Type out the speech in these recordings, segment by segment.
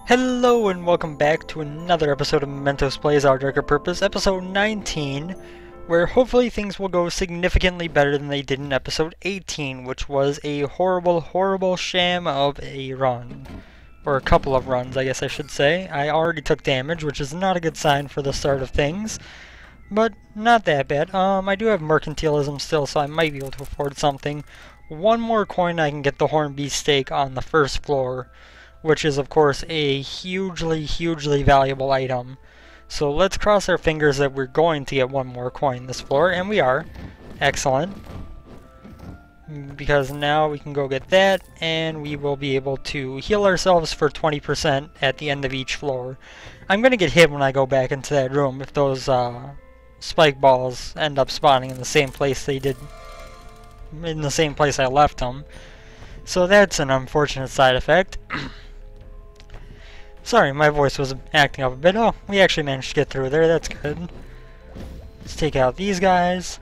Hello and welcome back to another episode of Mentos Plays Our Darker Purpose, episode 19, where hopefully things will go significantly better than they did in episode 18, which was a horrible, horrible sham of a run. Or a couple of runs, I guess I should say. I already took damage, which is not a good sign for the start of things, but not that bad. I do have mercantilism still, so I might be able to afford something. One more coin I can get the horn beefsteak on the first floor, which is of course a hugely, hugely valuable item. So let's cross our fingers that we're going to get one more coin this floor, and we are. Excellent. Because now we can go get that, and we will be able to heal ourselves for 20% at the end of each floor. I'm going to get hit when I go back into that room if those spike balls end up spawning in the same place they did, in the same place I left them. So that's an unfortunate side effect. Sorry, my voice was acting up a bit. Oh, we actually managed to get through there. That's good. Let's take out these guys.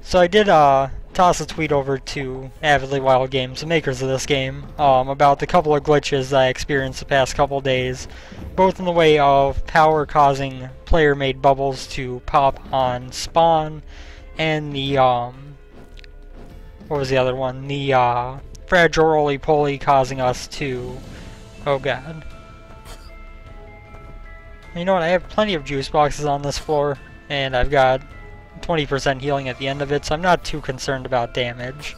So I did toss a tweet over to Avidly Wild Games, the makers of this game, about the couple of glitches I experienced the past couple days, both in the way of power causing player-made bubbles to pop on spawn, and the what was the other one? The fragile roly-poly causing us to... Oh god. You know what, I have plenty of juice boxes on this floor, and I've got 20% healing at the end of it, so I'm not too concerned about damage.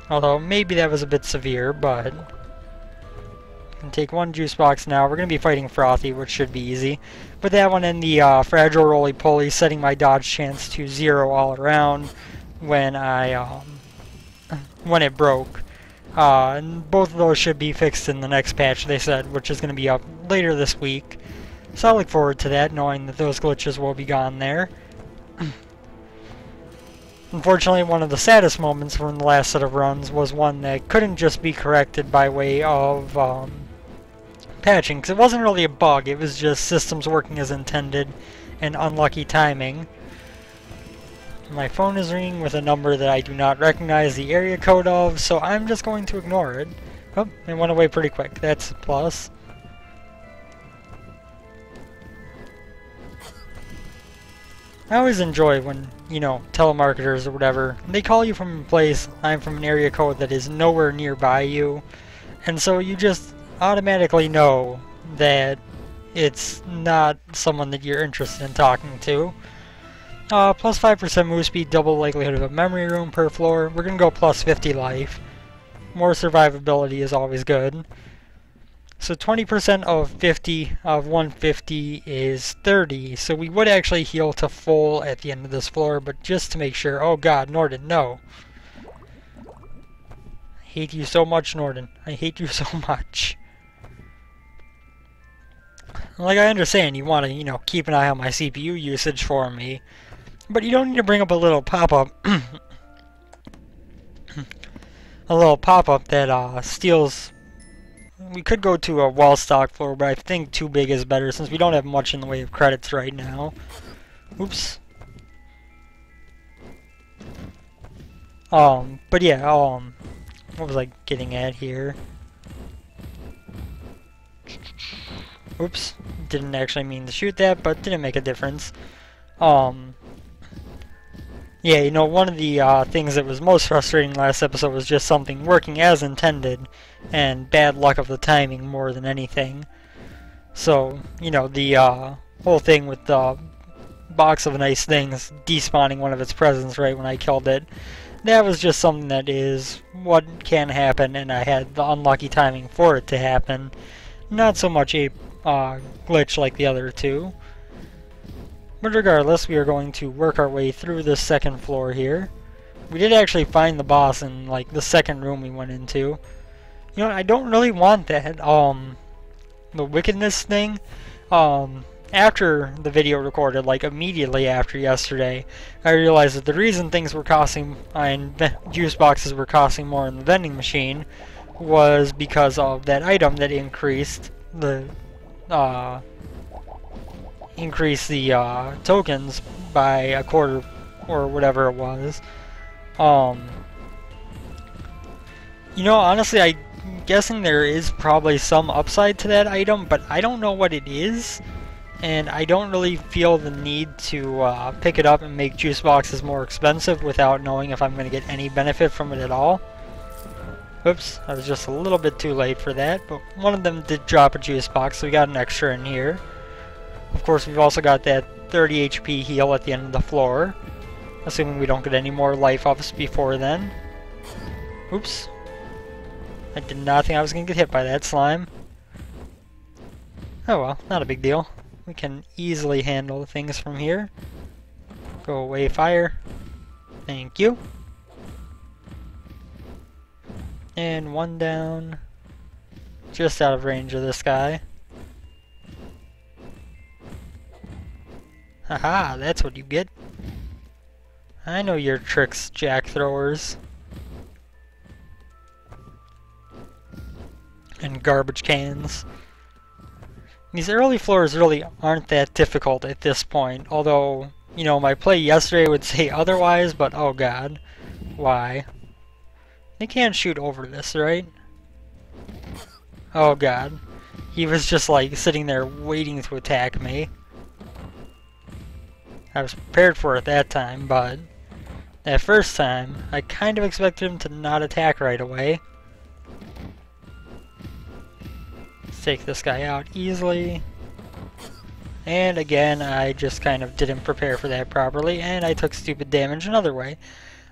Although, maybe that was a bit severe, but... I can take one juice box now. We're going to be fighting Frothy, which should be easy. But that one and the fragile roly-poly, setting my dodge chance to 0 all around when when it broke. And both of those should be fixed in the next patch, they said, which is going to be up later this week. So I look forward to that, knowing that those glitches will be gone there. Unfortunately, one of the saddest moments from the last set of runs was one that couldn't just be corrected by way of patching, because it wasn't really a bug, it was just systems working as intended and unlucky timing. My phone is ringing with a number that I do not recognize the area code of, so I'm just going to ignore it. Oh, it went away pretty quick. That's a plus. I always enjoy when, you know, telemarketers or whatever, they call you from a place, I'm from an area code that is nowhere nearby you, and so you just automatically know that it's not someone that you're interested in talking to. Plus 5% move speed, double likelihood of a memory room per floor. We're going to go plus 50 life. More survivability is always good. So 20% of 50 of 150 is 30. So we would actually heal to full at the end of this floor, but just to make sure. Oh god, Norden, no. I hate you so much, Norden. I hate you so much. Like, I understand you want to, you know, keep an eye on my CPU usage for me. But you don't need to bring up a little pop-up. A little pop-up that steals... We could go to a wall-stock floor, but I think too big is better since we don't have much in the way of credits right now. Oops. But yeah, what was I getting at here? Oops. Didn't actually mean to shoot that, but didn't make a difference. Yeah, you know, one of the things that was most frustrating last episode was just something working as intended, and bad luck of the timing more than anything. So, you know, the whole thing with the box of nice things despawning one of its presents right when I killed it, that was just something that is what can happen, and I had the unlucky timing for it to happen. Not so much a glitch like the other two. But regardless, we are going to work our way through this second floor here. We did actually find the boss in, like, the second room we went into. You know, I don't really want that, the wickedness thing. After the video recorded, like, immediately after yesterday, I realized that the reason things were costing, and juice boxes were costing more in the vending machine, was because of that item that increased the, tokens by a quarter or whatever it was. You know, honestly, I guessing there is probably some upside to that item, but I don't know what it is, and I don't really feel the need to pick it up and make juice boxes more expensive without knowing if I'm going to get any benefit from it at all. Oops, I was just a little bit too late for that, but one of them did drop a juice box, so we got an extra in here. Of course, we've also got that 30 HP heal at the end of the floor, assuming we don't get any more life ups before then. Oops. I did not think I was going to get hit by that slime. Oh well, not a big deal. We can easily handle things from here. Go away, fire. Thank you. And one down. Just out of range of this guy. Haha, that's what you get. I know your tricks, jack throwers. And garbage cans. These early floors really aren't that difficult at this point, although, you know, my play yesterday would say otherwise, but oh god. Why? They can't shoot over this, right? Oh god. He was just like sitting there waiting to attack me. I was prepared for it that time, but that first time, I kind of expected him to not attack right away. Let's take this guy out easily. And again, I just kind of didn't prepare for that properly, and I took stupid damage another way.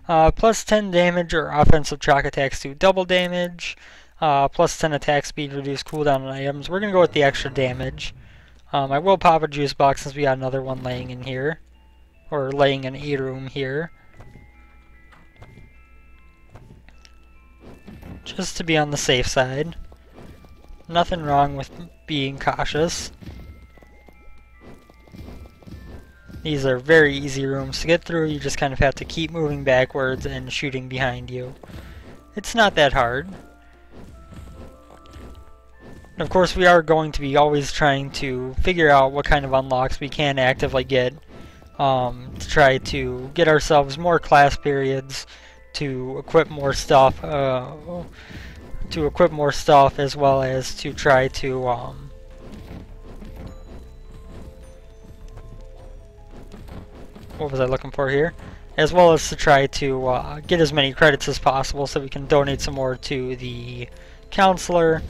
Plus 10 damage or offensive chalk attacks do double damage. Plus 10 attack speed, reduce cooldown on items. We're going to go with the extra damage. I will pop a juice box since we got another one laying in here. Or laying in a room here. Just to be on the safe side. Nothing wrong with being cautious. These are very easy rooms to get through. You just kind of have to keep moving backwards and shooting behind you. It's not that hard. Of course, we are going to be always trying to figure out what kind of unlocks we can actively get to try to get ourselves more class periods, to equip more stuff, as well as to try to what was I looking for here? As well as to try to get as many credits as possible so we can donate some more to the counselor,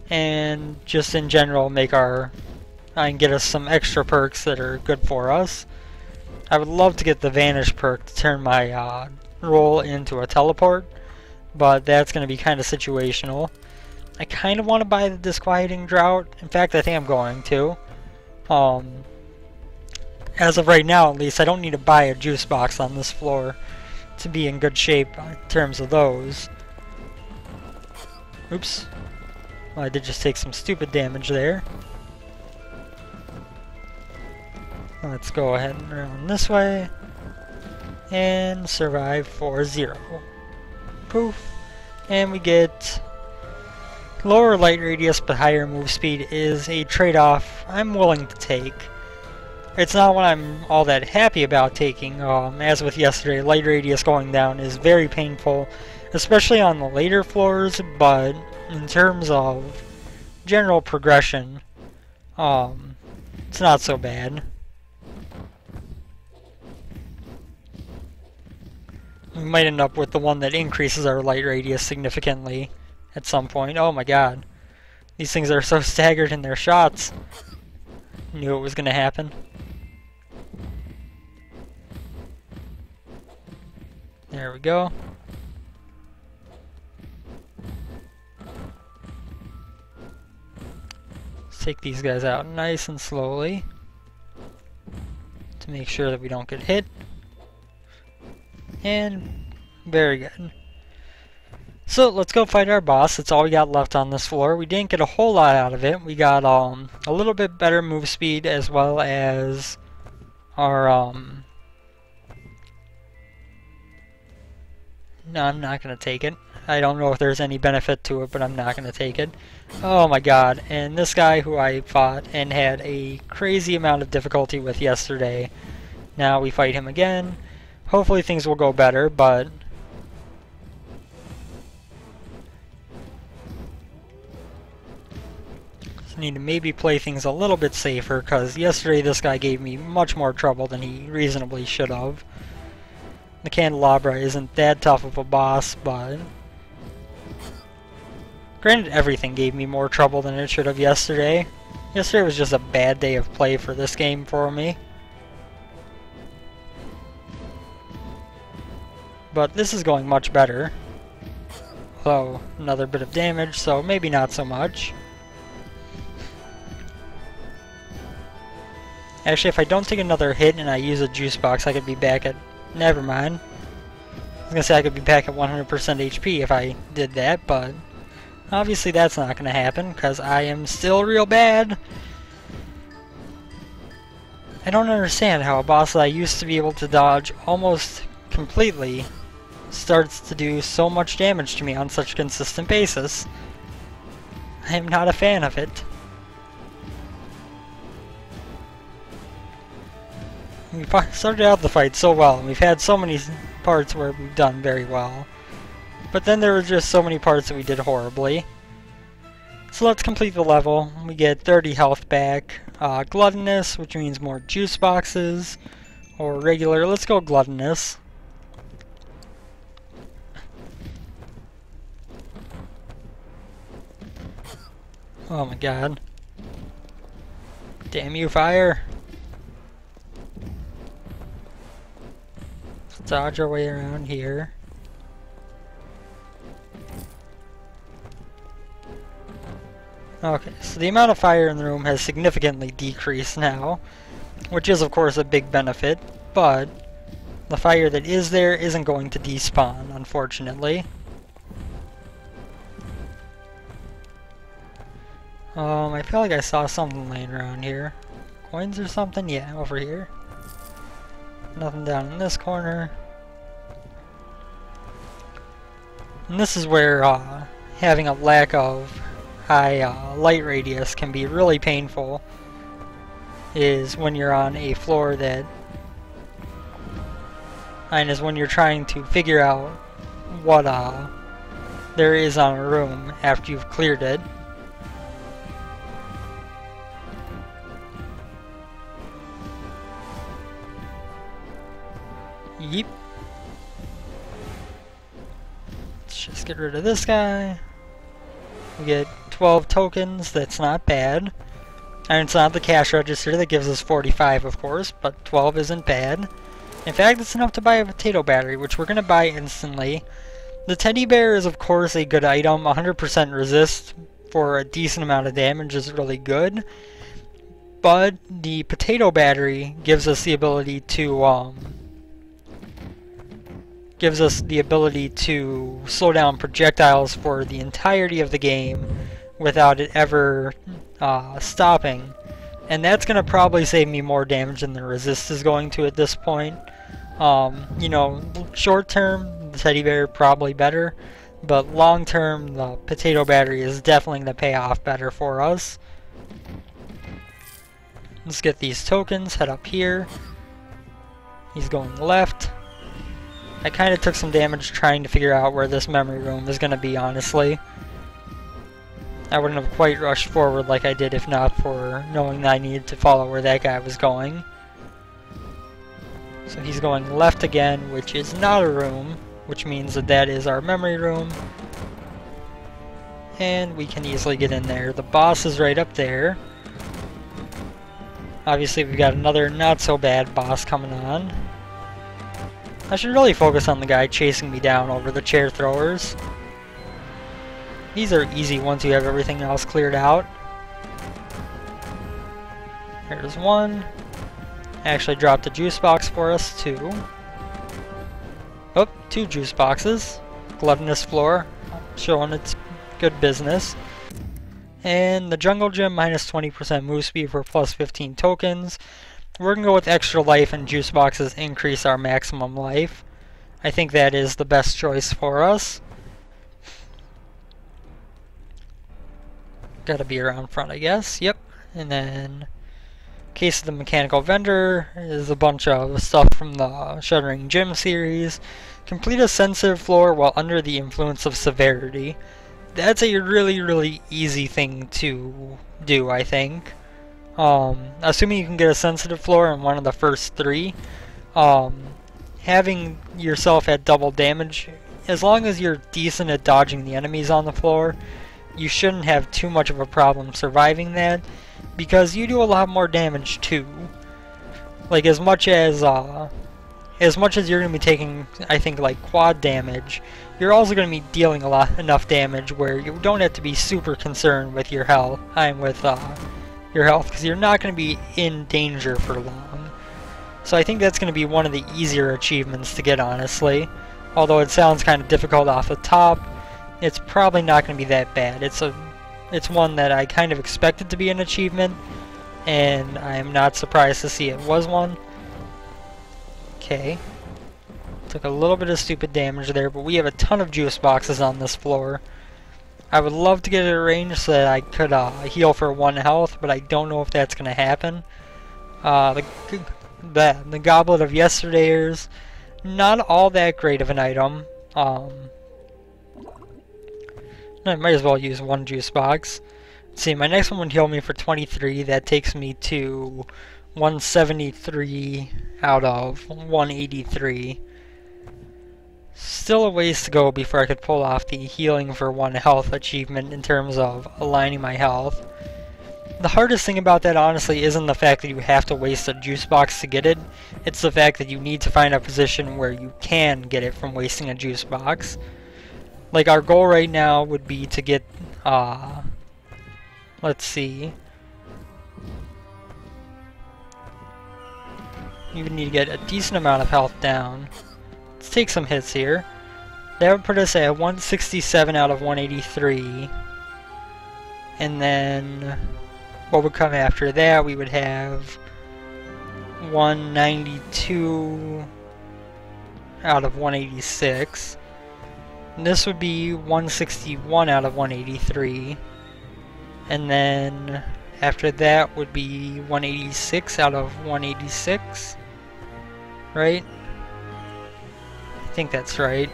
and just in general make and get us some extra perks that are good for us. I would love to get the Vanish perk to turn my roll into a teleport, but that's going to be kind of situational. I kind of want to buy the Disquieting Drought. In fact, I think I'm going to. As of right now, at least, I don't need to buy a juice box on this floor to be in good shape in terms of those. Oops. Well, I did just take some stupid damage there. Let's go ahead and run this way. And survive for 0. Poof. And we get lower light radius but higher move speed is a trade-off I'm willing to take. It's not what I'm all that happy about taking. As with yesterday, light radius going down is very painful, especially on the later floors, but in terms of general progression, it's not so bad. We might end up with the one that increases our light radius significantly at some point. Oh my god. These things are so staggered in their shots. Knew it was going to happen. There we go. Let's take these guys out nice and slowly to make sure that we don't get hit. And very good. So let's go fight our boss. That's all we got left on this floor. We didn't get a whole lot out of it. We got a little bit better move speed as well as our no, I'm not going to take it. I don't know if there's any benefit to it, but I'm not going to take it. Oh my god, and this guy who I fought and had a crazy amount of difficulty with yesterday. Now we fight him again. Hopefully things will go better, but need to maybe play things a little bit safer, because yesterday this guy gave me much more trouble than he reasonably should have. The candelabra isn't that tough of a boss, but granted, everything gave me more trouble than it should have yesterday. Yesterday was just a bad day of play for this game for me. But this is going much better. Although, another bit of damage, so maybe not so much. Actually, if I don't take another hit and I use a juice box, I could be back at... Never mind. I was gonna say I could be back at 100% HP if I did that, but... Obviously that's not gonna happen, because I am still real bad. I don't understand how a boss that I used to be able to dodge almost completely starts to do so much damage to me on such a consistent basis. I am not a fan of it. We started out the fight so well, and we've had so many parts where we've done very well. But then there were just so many parts that we did horribly. So let's complete the level. We get 30 health back. Gluttonous, which means more juice boxes. Or regular. Let's go gluttonous. Oh my god. Damn you, fire. Let's dodge our way around here. Okay, so the amount of fire in the room has significantly decreased now, which is of course a big benefit, but the fire that is there isn't going to despawn, unfortunately. I feel like I saw something laying around here. Coins or something? Yeah, over here. Nothing down in this corner. And this is where having a lack of high light radius can be really painful, is when you're on a floor that, and is when you're trying to figure out what there is on a room after you've cleared it. Yeep. Let's just get rid of this guy. We get 12 tokens, that's not bad. And it's not the cash register that gives us 45, of course, but 12 isn't bad. In fact, it's enough to buy a potato battery, which we're going to buy instantly. The teddy bear is, of course, a good item. 100% resist for a decent amount of damage is really good. But the potato battery gives us the ability to slow down projectiles for the entirety of the game without it ever stopping. And that's going to probably save me more damage than the resist is going to at this point. You know, short term, the teddy bear probably better, but long term, the potato battery is definitely going to pay off better for us. Let's get these tokens, head up here. He's going left. I kind of took some damage trying to figure out where this memory room is going to be, honestly. I wouldn't have quite rushed forward like I did if not for knowing that I needed to follow where that guy was going. So he's going left again, which is not a room, which means that that is our memory room. And we can easily get in there. The boss is right up there. Obviously we've got another not so bad boss coming on. I should really focus on the guy chasing me down over the chair throwers. These are easy once you have everything else cleared out. There's one. Actually dropped a juice box for us too. Oh, 2 juice boxes. Gluttonous floor, showing its good business. And the jungle gym, minus 20% move speed for plus 15 tokens. We're going to go with extra life, and juice boxes increase our maximum life. I think that is the best choice for us. Gotta be around front, I guess. Yep. And then, case of the mechanical vendor is a bunch of stuff from the Shuddering Gym series. Complete a sensitive floor while under the influence of severity. that's a really, really easy thing to do, I think. Assuming you can get a sensitive floor on one of the first three, having yourself at double damage, as long as you're decent at dodging the enemies on the floor, you shouldn't have too much of a problem surviving that, because you do a lot more damage too. Like as much as you're going to be taking, I think, like quad damage, you're also going to be dealing enough damage where you don't have to be super concerned with your health. Your health, because you're not going to be in danger for long. So I think that's going to be one of the easier achievements to get, honestly. Although it sounds kind of difficult off the top, it's probably not going to be that bad. It's one that I kind of expected to be an achievement, and I am not surprised to see it was one. Okay. Took a little bit of stupid damage there, but we have a ton of juice boxes on this floor. I would love to get it arranged so that I could heal for 1 health, but I don't know if that's going to happen. The Goblet of Yesterdayers, not all that great of an item. I might as well use 1 juice box. Let's see, my next one would heal me for 23. That takes me to 173 out of 183. Still a ways to go before I could pull off the healing for 1 health achievement in terms of aligning my health. The hardest thing about that, honestly, isn't the fact that you have to waste a juice box to get it. It's the fact that you need to find a position where you can get it from wasting a juice box. Like, our goal right now would be to get, let's see. You would need to get a decent amount of health down. Let's take some hits here. That would put us at 167 out of 183. And then what would come after that? We would have 192 out of 186. And this would be 161 out of 183. And then after that would be 186 out of 186. Right? I think that's right.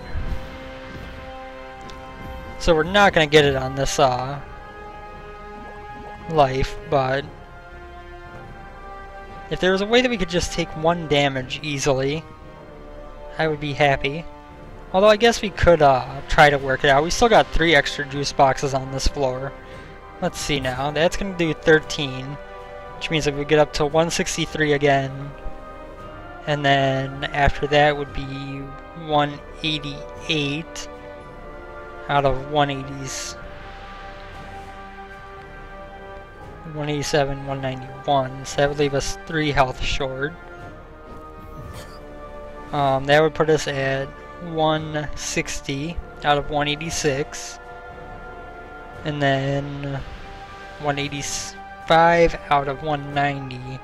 So we're not going to get it on this life, but if there was a way that we could just take 1 damage easily, I would be happy. Although I guess we could try to work it out. We still got 3 extra juice boxes on this floor. Let's see now. That's going to do 13, which means that we get up to 163 again. And then after that would be 188 out of 180s. 187, 191. So that would leave us 3 health short. That would put us at 160 out of 186. And then 185 out of 190.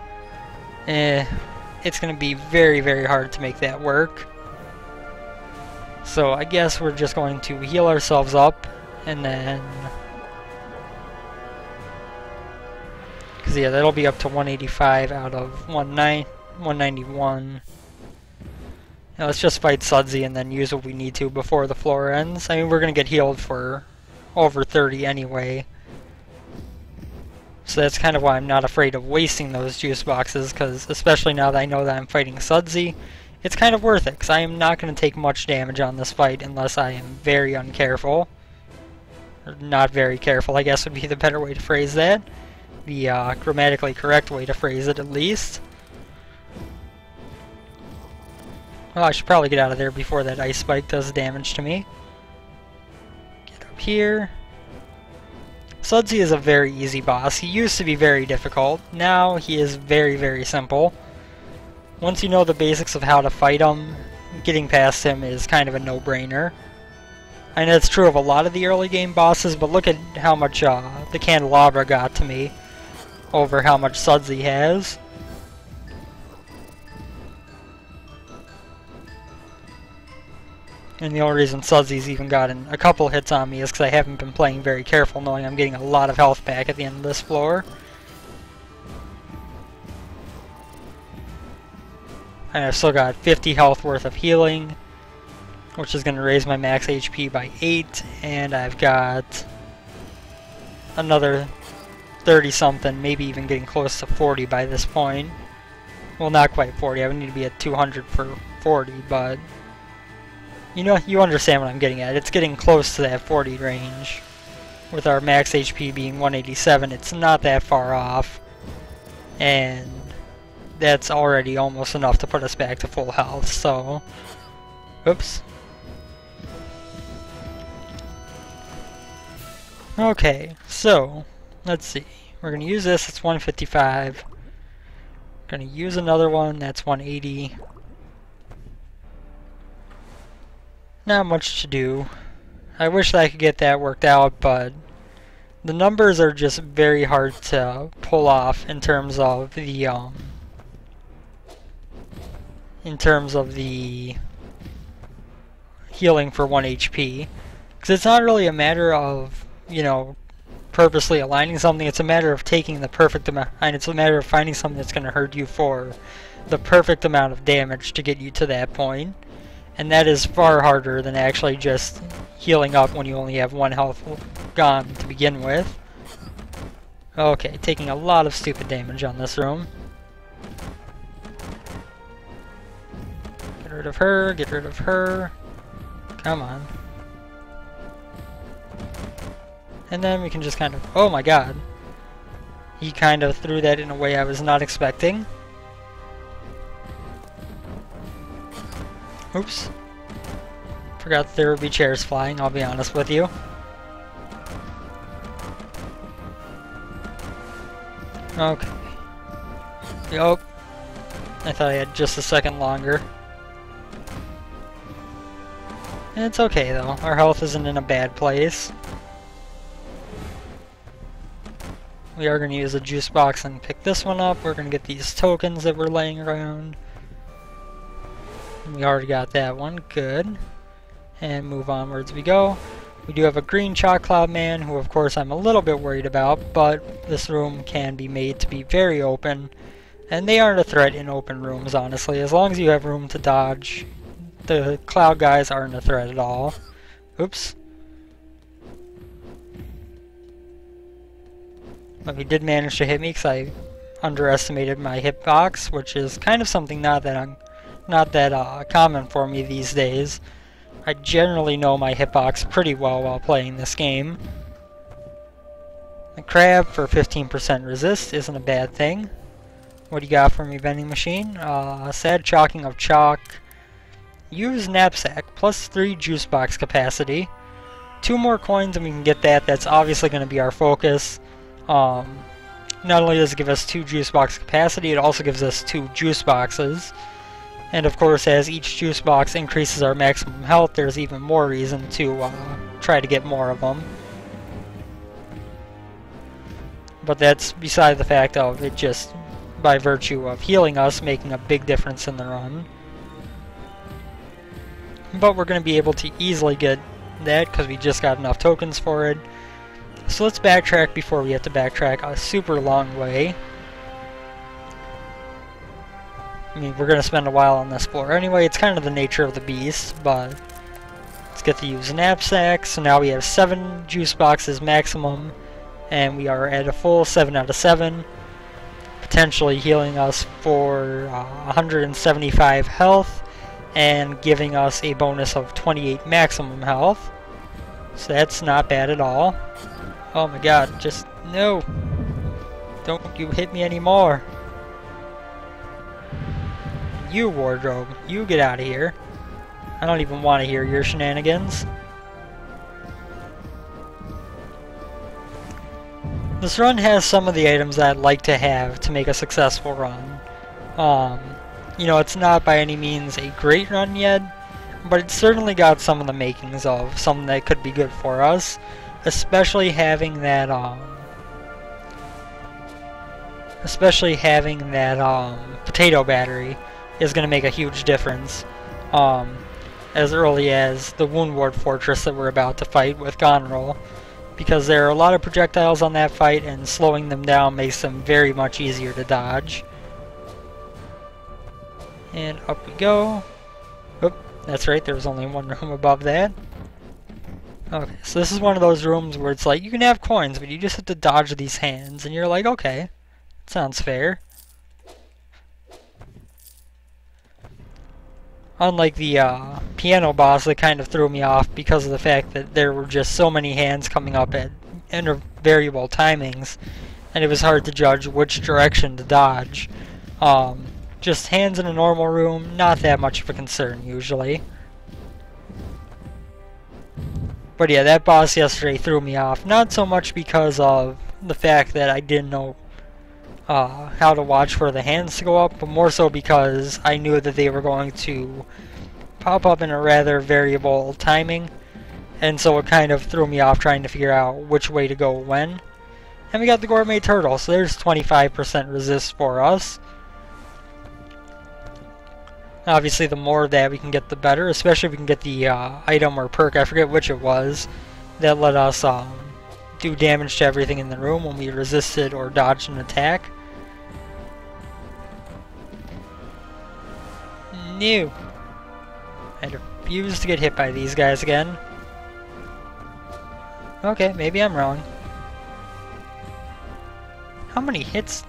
It's going to be very, very hard to make that work. So I guess we're just going to heal ourselves up, and then... because yeah, that'll be up to 185 out of 191. Now let's just fight Sudsy and then use what we need to before the floor ends. I mean, we're going to get healed for over 30 anyway. So that's kind of why I'm not afraid of wasting those juice boxes, because especially now that I know that I'm fighting Sudsy, it's kind of worth it, because I am not going to take much damage on this fight unless I am very uncareful. Or not very careful, I guess would be the better way to phrase that. The grammatically correct way to phrase it, at least. Well, I should probably get out of there before that ice spike does damage to me. Get up here. Sudsy is a very easy boss. He used to be very difficult. Now he is very, very simple. Once you know the basics of how to fight him, getting past him is kind of a no-brainer. I know it's true of a lot of the early game bosses, but look at how much the candelabra got to me over how much Sudsy has. And the only reason Sudsy's even gotten a couple hits on me is because I haven't been playing very careful, knowing I'm getting a lot of health back at the end of this floor. And I've still got 50 health worth of healing. which is going to raise my max HP by 8, and I've got another 30 something, maybe even getting close to 40 by this point. Well, not quite 40, I would need to be at 200 for 40, but you know, you understand what I'm getting at. It's getting close to that 40 range. With our max HP being 187, it's not that far off, and that's already almost enough to put us back to full health, so oops. Okay, so let's see. We're going to use this, it's 155. Going to use another one, that's 180. Not much to do. I wish that I could get that worked out, but the numbers are just very hard to pull off in terms of the healing for 1 HP. Because it's not really a matter of, you know, purposely aligning something, it's a matter of taking the perfect amount, and it's a matter of finding something that's going to hurt you for the perfect amount of damage to get you to that point. And that is far harder than actually just healing up when you only have 1 health gone to begin with. Okay, taking a lot of stupid damage on this room. Get rid of her, get rid of her. Come on. And then we can just kind of... Oh my god. He kind of threw that in a way I was not expecting. Oops. Forgot that there would be chairs flying, I'll be honest with you. Okay. Yup. I thought I had just a second longer. It's okay though, our health isn't in a bad place. We are going to use a juice box and pick this one up. We're going to get these tokens that we're laying around. We already got that one, good. And move onwards we go. We do have a green chalk cloud man, who of course I'm a little bit worried about, but this room can be made to be very open. And they aren't a threat in open rooms, honestly. As long as you have room to dodge, the cloud guys aren't a threat at all. Oops. But he did manage to hit me because I underestimated my hitbox, which is kind of something not that common for me these days. I generally know my hitbox pretty well while playing this game. The crab for 15% resist isn't a bad thing. What do you got for me, vending machine? Sad chalking of chalk. Use knapsack, plus 3 juice box capacity. 2 more coins and we can get that. That's obviously going to be our focus. Not only does it give us 2 juice box capacity, it also gives us 2 juice boxes. And of course, as each juice box increases our maximum health, there's even more reason to try to get more of them. But that's beside the fact of it just, by virtue of healing us, making a big difference in the run. But we're going to be able to easily get that because we just got enough tokens for it. So let's backtrack before we have to backtrack a super long way. I mean, we're going to spend a while on this floor anyway. It's kind of the nature of the beast, but let's get to use knapsack. So now we have 7 juice boxes maximum, and we are at a full 7 out of 7, potentially healing us for 175 health and giving us a bonus of 28 maximum health. So that's not bad at all. Oh my god, just no! Don't you hit me anymore! You, wardrobe, you get out of here. I don't even want to hear your shenanigans. This run has some of the items that I'd like to have to make a successful run. You know, it's not by any means a great run yet, but it's certainly got some of the makings of something that could be good for us. Especially having that, potato battery is going to make a huge difference. As early as the Wound Ward Fortress that we're about to fight with Gonrel. Because there are a lot of projectiles on that fight, and slowing them down makes them very much easier to dodge. And up we go. Oop, That's right, there was only one room above that. Okay, so this is one of those rooms where it's like, you can have coins, but you just have to dodge these hands, and you're like, okay, sounds fair. Unlike the piano boss that kind of threw me off because of the fact that there were just so many hands coming up at variable timings, and it was hard to judge which direction to dodge. Just hands in a normal room, not that much of a concern usually. But yeah, that boss yesterday threw me off, not so much because of the fact that I didn't know how to watch for the hands to go up, but more so because I knew that they were going to pop up in a rather variable timing, and so it kind of threw me off trying to figure out which way to go when. And we got the gourmet turtle, so there's 25% resist for us. Obviously, the more of that we can get, the better, especially if we can get the item or perk, I forget which it was, that let us do damage to everything in the room when we resisted or dodged an attack. No! I refuse to get hit by these guys again. Okay, maybe I'm wrong. How many hits?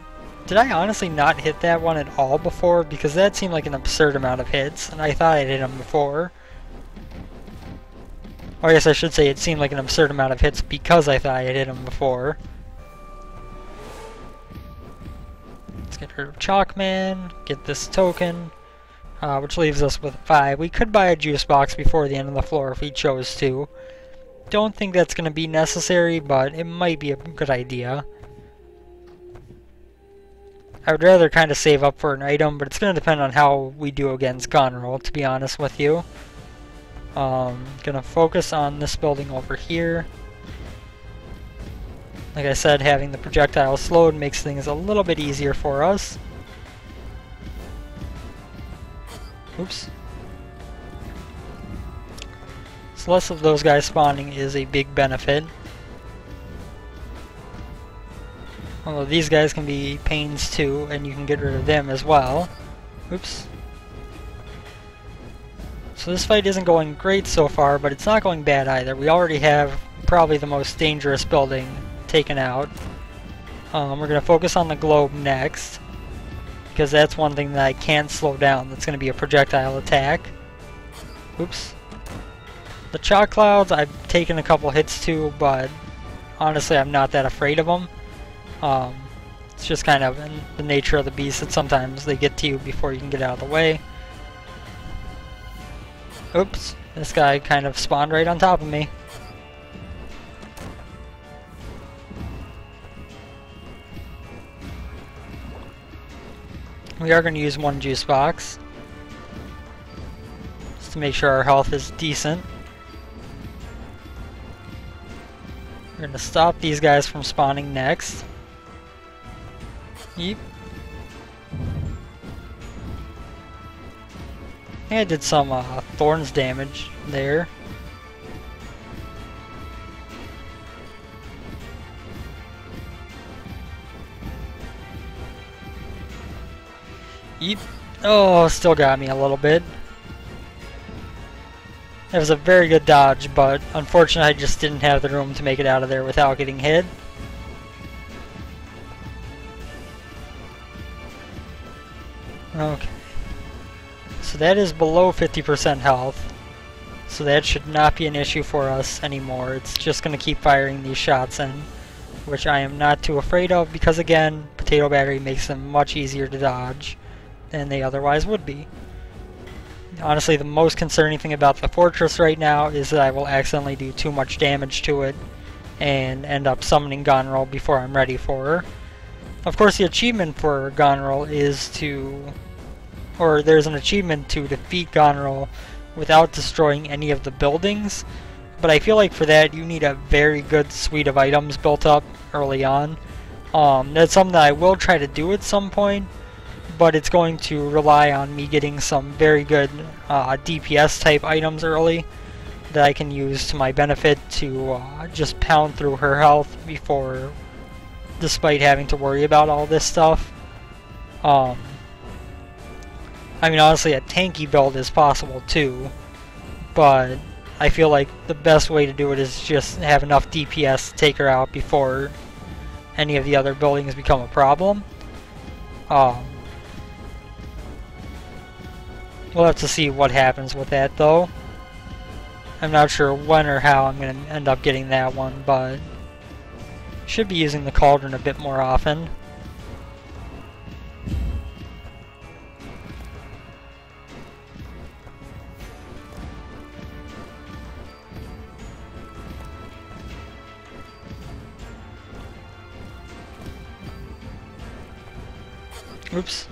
Did I honestly not hit that one at all before? Because that seemed like an absurd amount of hits, and I thought I'd hit him before. Or I guess I should say it seemed like an absurd amount of hits because I thought I had hit him before. Let's get rid of Chalkman, get this token, which leaves us with 5. We could buy a juice box before the end of the floor if we chose to. Don't think that's going to be necessary, but it might be a good idea. I would rather kind of save up for an item, but it's going to depend on how we do against Gonroll, to be honest with you. Gonna focus on this building over here. Like I said, having the projectile slowed makes things a little bit easier for us. Oops. So less of those guys spawning is a big benefit. Although these guys can be pains too, and you can get rid of them as well. Oops. So this fight isn't going great so far, but it's not going bad either. We already have probably the most dangerous building taken out. We're going to focus on the globe next, because that's one thing that I can't slow down. That's going to be a projectile attack. Oops. The chalk clouds, I've taken a couple hits to, but honestly I'm not that afraid of them. It's just kind of in the nature of the beast that sometimes they get to you before you can get out of the way. Oops, this guy kind of spawned right on top of me. We are going to use one juice box, just to make sure our health is decent. We're going to stop these guys from spawning next. Yeep. I think I did some thorns damage there. Yeep. Oh, still got me a little bit. That was a very good dodge, but unfortunately I just didn't have the room to make it out of there without getting hit. Okay. So that is below 50% health. So that should not be an issue for us anymore. It's just going to keep firing these shots in, which I am not too afraid of because, again, Potato Battery makes them much easier to dodge than they otherwise would be. Honestly, the most concerning thing about the fortress right now is that I will accidentally do too much damage to it and end up summoning Gonroll before I'm ready for her. Of course, the achievement for Gonroll is to... or there's an achievement to defeat Gonroll without destroying any of the buildings, but I feel like for that you need a very good suite of items built up early on. That's something that I will try to do at some point, but it's going to rely on me getting some very good DPS type items early that I can use to my benefit to just pound through her health before, despite having to worry about all this stuff. I mean, honestly, a tanky build is possible too, but I feel like the best way to do it is just have enough DPS to take her out before any of the other buildings become a problem. We'll have to see what happens with that though. I'm not sure when or how I'm going to end up getting that one, but should be using the cauldron a bit more often. Oops.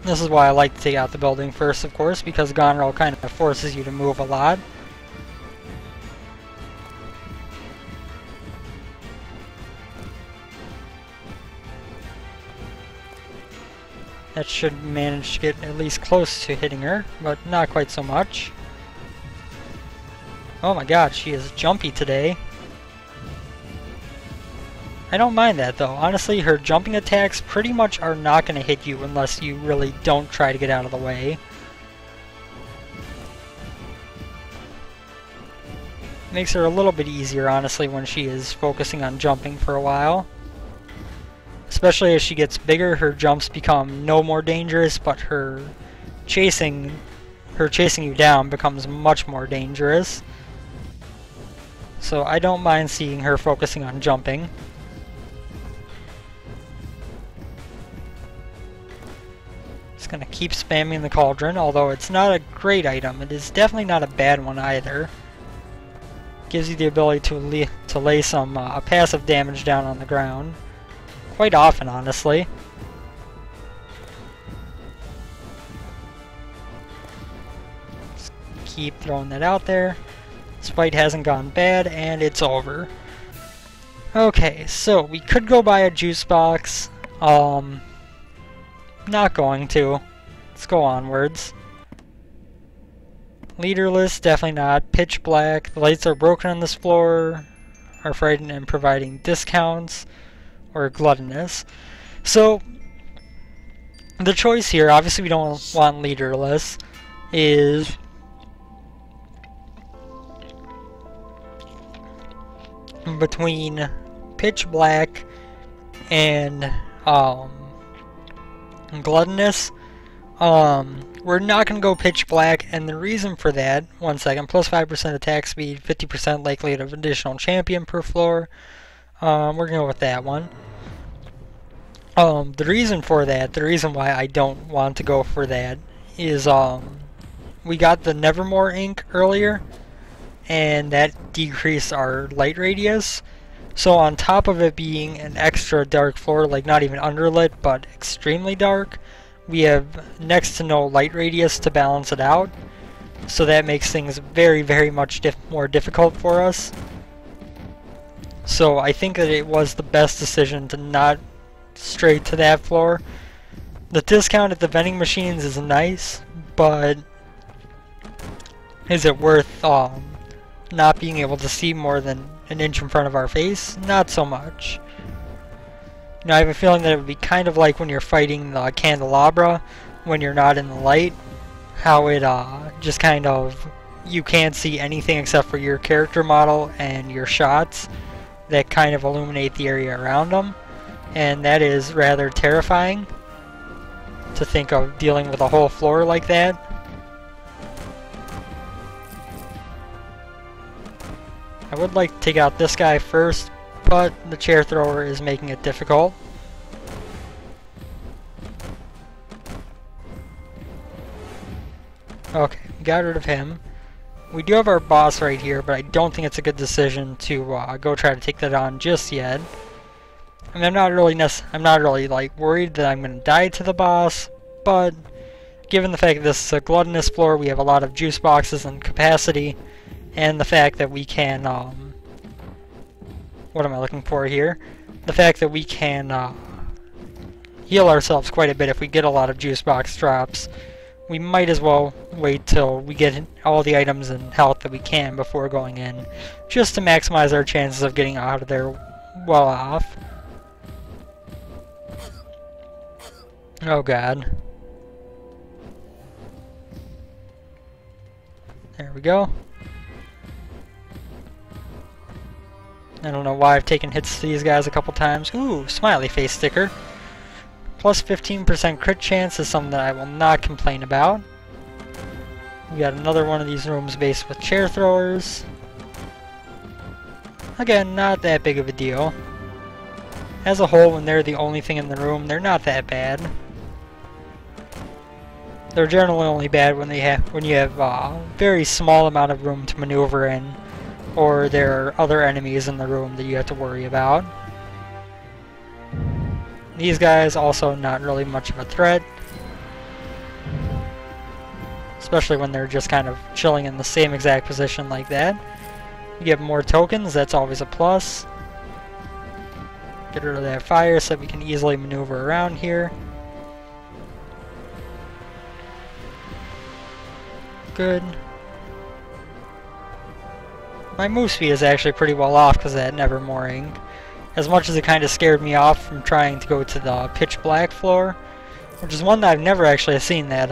This is why I like to take out the building first, of course, because Gonrel kind of forces you to move a lot. That should manage to get at least close to hitting her, but not quite so much. Oh my god, she is jumpy today. I don't mind that though. Honestly, her jumping attacks pretty much are not going to hit you unless you really don't try to get out of the way. Makes her a little bit easier, honestly, when she is focusing on jumping for a while. Especially as she gets bigger, her jumps become no more dangerous, but her chasing you down becomes much more dangerous. So I don't mind seeing her focusing on jumping. Just gonna keep spamming the cauldron, although it's not a great item. It is definitely not a bad one either. Gives you the ability to lay some passive damage down on the ground. Quite often, honestly. Just keep throwing that out there. This fight hasn't gone bad, and it's over. Okay, so we could go buy a juice box. Not going to. Let's go onwards. Leaderless, definitely not. Pitch black. The lights are broken on this floor. Are frightened and providing discounts. Or gluttonous. So, the choice here, obviously we don't want leaderless, is between pitch black and gluttonous. We're not going to go pitch black, and the reason for that, one second, plus 5% attack speed, 50% likelihood of additional champion per floor. We're going to go with that one. The reason for that, the reason why I don't want to go for that is we got the Nevermore ink earlier, and that decreased our light radius. So on top of it being an extra dark floor, like not even underlit, but extremely dark, we have next to no light radius to balance it out. So that makes things very, very much more difficult for us. So I think that it was the best decision to not straight to that floor. The discount at the vending machines is nice, but is it worth not being able to see more than an inch in front of our face? Not so much. You know, I have a feeling that it would be kind of like when you're fighting the candelabra when you're not in the light, how it just kind of, you can't see anything except for your character model and your shots that kind of illuminate the area around them, and that is rather terrifying to think of dealing with a whole floor like that. I would like to take out this guy first, but the chair thrower is making it difficult. Okay, we got rid of him. We do have our boss right here, but I don't think it's a good decision to go try to take that on just yet. I mean, I'm not really like worried that I'm going to die to the boss, but given the fact that this is a gluttonous floor, we have a lot of juice boxes and capacity, and the fact that we can, what am I looking for here? The fact that we can heal ourselves quite a bit if we get a lot of juice box drops. We might as well wait till we get all the items and health that we can before going in, just to maximize our chances of getting out of there well off. Oh god. There we go. I don't know why I've taken hits to these guys a couple times. Ooh, smiley face sticker. Plus 15% crit chance is something that I will not complain about. We got another one of these rooms based with chair throwers. Again, not that big of a deal. As a whole, when they're the only thing in the room, they're not that bad. They're generally only bad when you have a very small amount of room to maneuver in, or there are other enemies in the room that you have to worry about. These guys also not really much of a threat, especially when they're just kind of chilling in the same exact position like that. You get more tokens, that's always a plus. Get rid of that fire so that we can easily maneuver around here. Good. My move speed is actually pretty well off because of that Nevermoring. As much as it kind of scared me off from trying to go to the pitch black floor, which is one that I've never actually seen that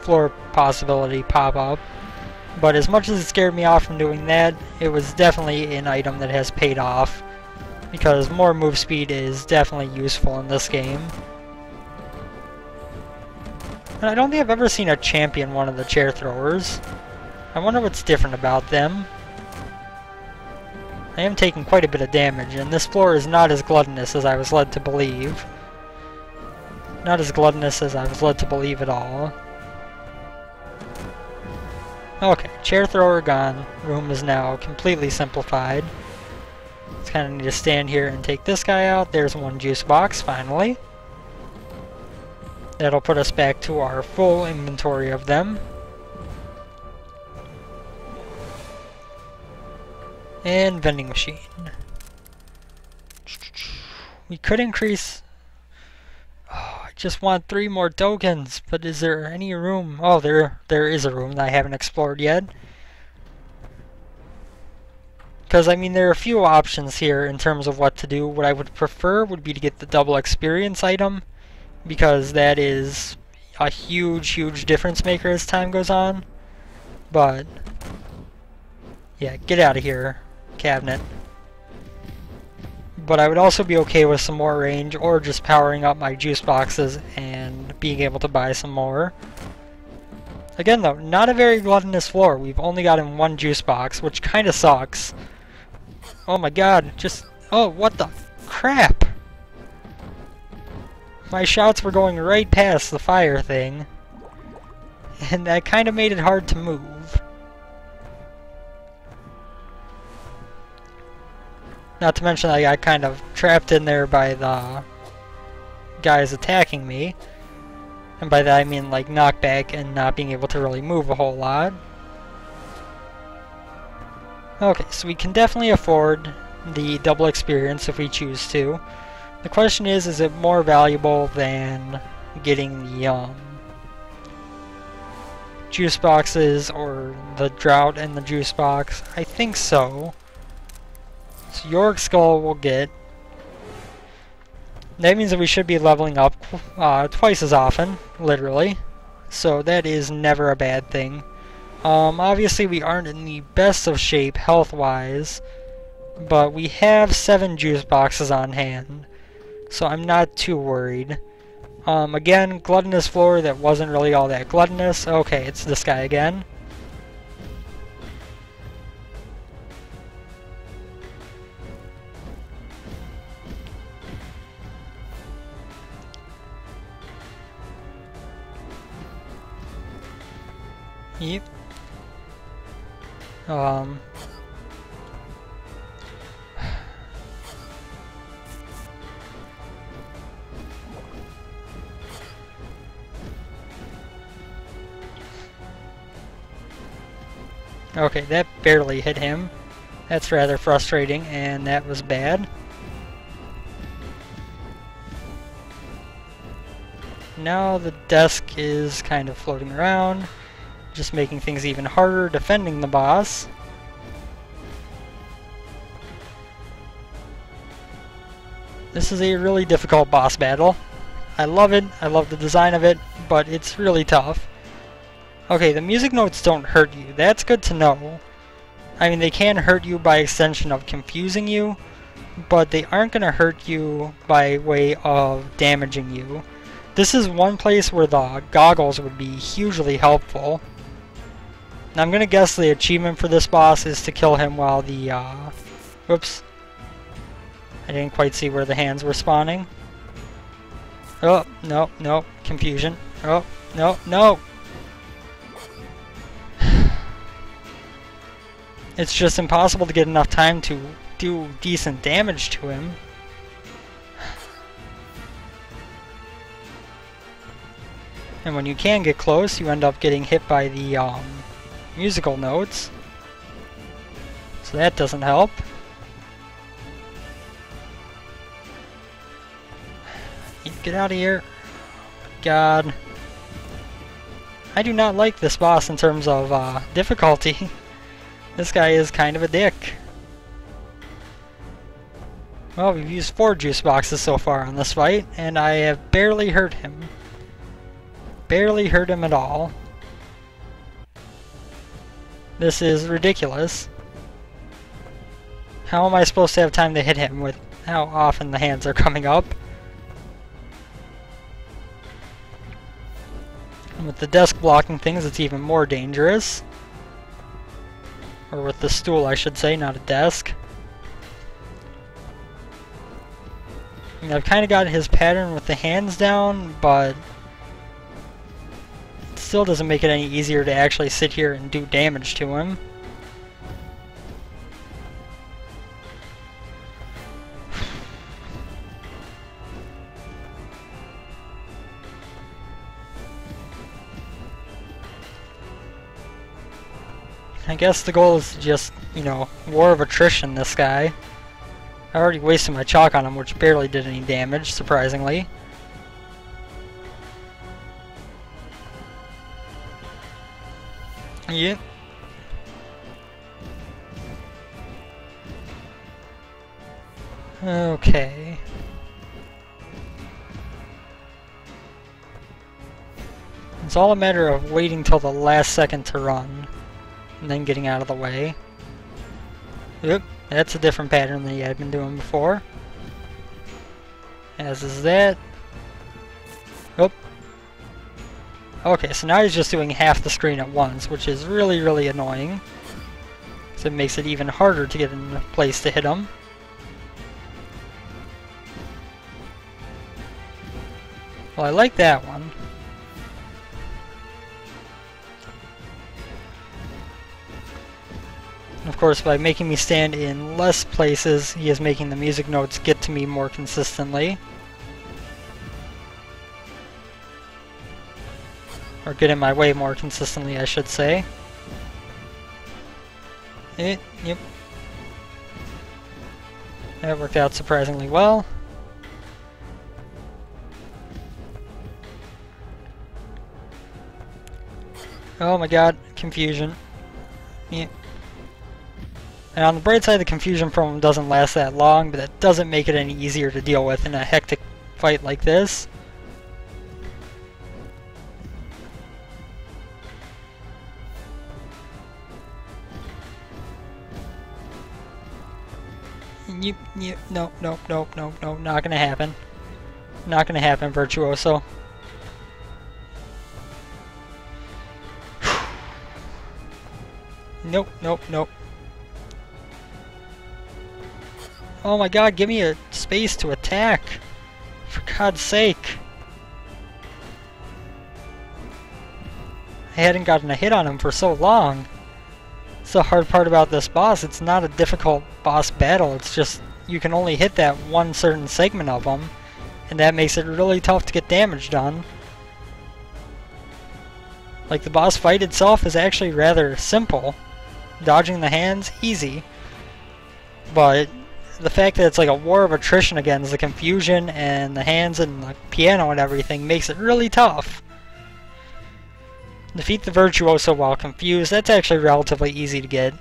floor possibility pop up. But as much as it scared me off from doing that, it was definitely an item that has paid off, because more move speed is definitely useful in this game. And I don't think I've ever seen a champion one of the chair throwers. I wonder what's different about them. I am taking quite a bit of damage, and this floor is not as gluttonous as I was led to believe. Not as gluttonous as I was led to believe at all. Okay, chair thrower gone. Room is now completely simplified. Just kind of need to stand here and take this guy out. There's one juice box, finally. That'll put us back to our full inventory of them. And vending machine. We could increase... Oh, I just want 3 more tokens, but is there any room? Oh, there is a room that I haven't explored yet. Because, I mean, there are a few options here in terms of what to do. What I would prefer would be to get the double experience item, because that is a huge, huge difference maker as time goes on. But, yeah, get out of here, cabinet. But I would also be okay with some more range, or just powering up my juice boxes and being able to buy some more. Again though, not a very gluttonous floor. We've only gotten 1 juice box, which kinda sucks. Oh my god, just... Oh, what the crap! My shots were going right past the fire thing, and that kinda made it hard to move. Not to mention I got kind of trapped in there by the guys attacking me. And by that I mean like knockback and not being able to really move a whole lot. Okay, so we can definitely afford the double experience if we choose to. The question is it more valuable than getting the juice boxes or the drought and the juice box? I think so. So York Skull will get. That means that we should be leveling up twice as often, literally. So that is never a bad thing. Obviously we aren't in the best of shape health-wise, but we have 7 juice boxes on hand, so I'm not too worried. Again, gluttonous floor that wasn't really all that gluttonous. Okay, it's this guy again. Yep. Okay, that barely hit him. That's rather frustrating, and that was bad. Now the desk is kind of floating around, just making things even harder defending the boss. This is a really difficult boss battle. I love it, I love the design of it, but it's really tough. Okay, the music notes don't hurt you. That's good to know. I mean, they can hurt you by extension of confusing you, but they aren't going to hurt you by way of damaging you. This is one place where the goggles would be hugely helpful. Now I'm going to guess the achievement for this boss is to kill him while the, whoops. I didn't quite see where the hands were spawning. Oh, no, no, confusion. Oh, no, no! It's just impossible to get enough time to do decent damage to him. And when you can get close, you end up getting hit by the musical notes. So that doesn't help. Get out of here. God. I do not like this boss in terms of difficulty. This guy is kind of a dick. Well, we've used 4 juice boxes so far on this fight, and I have barely hurt him. Barely hurt him at all. This is ridiculous. How am I supposed to have time to hit him with how often the hands are coming up? And with the desk blocking things, it's even more dangerous. Or with the stool, I should say, not a desk. I mean, I've kind of got his pattern with the hands down, but it still doesn't make it any easier to actually sit here and do damage to him. I guess the goal is to just, you know, war of attrition this guy. I already wasted my chalk on him, which barely did any damage, surprisingly. Yep. Okay. It's all a matter of waiting till the last second to run. And then getting out of the way. Yep, that's a different pattern than you had been doing before. As is that. Oh. Okay, so now he's just doing half the screen at once, which is really, really annoying. So it makes it even harder to get in place to hit him. Well, I like that one. Of course, by making me stand in less places, he is making the music notes get to me more consistently. Or get in my way more consistently, I should say. Yep. That worked out surprisingly well. Oh my god, confusion. Yep. And on the bright side, the confusion from him doesn't last that long, but that doesn't make it any easier to deal with in a hectic fight like this. Yep, no, not gonna happen. Not gonna happen, Virtuoso. Nope. Oh my god, give me a space to attack! For God's sake! I hadn't gotten a hit on him for so long. It's the hard part about this boss. It's not a difficult boss battle, it's just you can only hit that one certain segment of him, and that makes it really tough to get damage done. Like, the boss fight itself is actually rather simple. Dodging the hands, easy. But the fact that it's like a war of attrition against the confusion and the hands and the piano and everything makes it really tough. Defeat the Virtuoso while confused, that's actually relatively easy to get.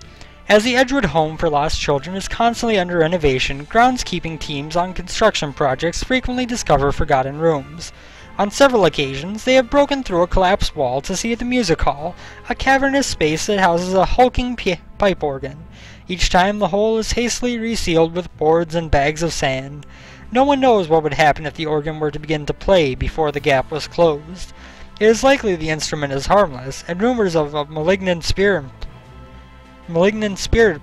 As the Edgewood Home for Lost Children is constantly under renovation, groundskeeping teams on construction projects frequently discover forgotten rooms. On several occasions, they have broken through a collapsed wall to see the music hall, a cavernous space that houses a hulking pipe organ. Each time the hole is hastily resealed with boards and bags of sand. No one knows what would happen if the organ were to begin to play before the gap was closed. It is likely the instrument is harmless, and rumors of a malignant spirited